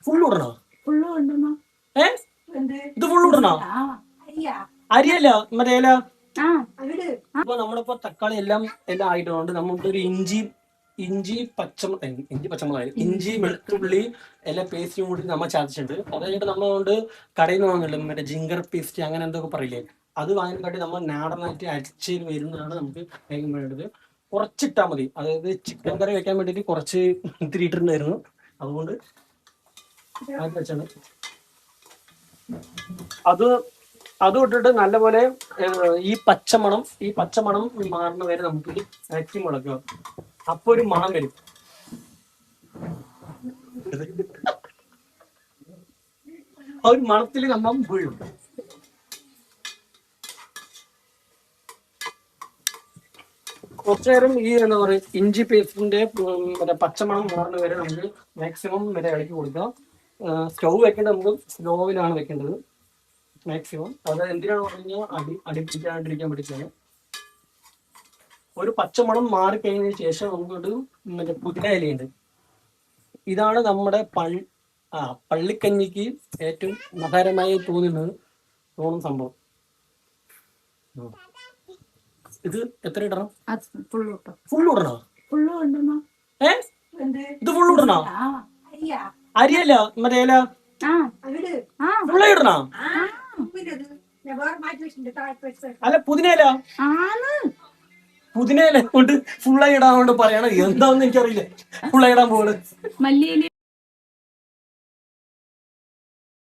Full ഇടണോ? ഏ ഇത് ഫുള്ള് ഇടണോ? അരിയല്ല മറ്റേ ഇല. ഇപ്പൊ നമ്മളിപ്പോ തക്കാളി എല്ലാം ആയിട്ടുണ്ട്. നമ്മൾക്കൊരു ഇഞ്ചി പച്ചമുളക് ഇഞ്ചി വെളുത്തുള്ളി എല്ലാം പേസ്റ്റും കൂടി നമ്മൾ ചതച്ചിട്ടുണ്ട്. അത് കഴിഞ്ഞിട്ട് നമ്മളതുകൊണ്ട് കടയിൽ നിന്ന് വാങ്ങില്ല, മറ്റേ ജിഞ്ചർ പേസ്റ്റ് അങ്ങനെ എന്തൊക്കെ പറയില്ലേ, അത് വാങ്ങിക്കാട്ടി നമ്മൾ നാടനായിട്ട് അരച്ച് വരുന്നതാണ് നമുക്ക് വേഗം വേണ്ടത്. കുറച്ചിട്ടാൽ മതി. അതായത് ചിക്കൻ കറി വെക്കാൻ വേണ്ടിയിട്ട് കുറച്ച് ഇത്തിരി ഇട്ടിട്ടുണ്ടായിരുന്നു, അതുകൊണ്ട് അത് വെച്ചാണ്. അത് ഇട്ടിട്ട് നല്ലപോലെ ഈ പച്ചമണം മാറുന്ന വരെ നമുക്ക് ഇറക്കി മുളക്കുക. അപ്പൊ ഒരു മണം വരും. ആ ഒരു മണത്തിൽ നമ്മൾ വീഴും. കുറച്ചു നേരം ഈ എന്താ പറയുക ഇഞ്ചി പേസ്റ്റിന്റെ മറ്റേ പച്ചമണം മാറുന്ന വരെ നമുക്ക് മാക്സിമം വരെ ഇളക്കി കൊടുക്കാം. സ്റ്റൗ വെക്കേണ്ടത് നമുക്ക് സ്ലോവിലാണ് വെക്കേണ്ടത് മാക്സിമം. അത് എന്തിനാണ് പറഞ്ഞാൽ അടിപ്പിക്കാണ്ടിരിക്കാൻ വേണ്ടിയിട്ടാണ്. ഒരു പച്ചമണം മാറിക്കഴിഞ്ഞതിന് ശേഷം നമുക്കൊരു മറ്റേ പുതിന ഇലയുണ്ട്. ഇതാണ് നമ്മുടെ പള്ളിക്കഞ്ഞിക്ക് ഏറ്റവും മനോഹരമായി തോന്നുന്ന സംഭവം. ഇത് എത്ര ഇടണം? ഫുള്ള് ഇടണോ? ഏ ഇത് ഫുള്ള് ഇടണോ? അരിയല്ല മറ്റേ ഇല ഫുള്ള് ഇടണോ? അല്ല പുതിനയില കൊണ്ട് ഫുള്ളായി ഇടാൻ കൊണ്ട് പറയണം. എന്താണെന്ന് എനിക്കറിയില്ല. ഫുള്ളായി ഇടാൻ പോകണ്. മല്ലിയില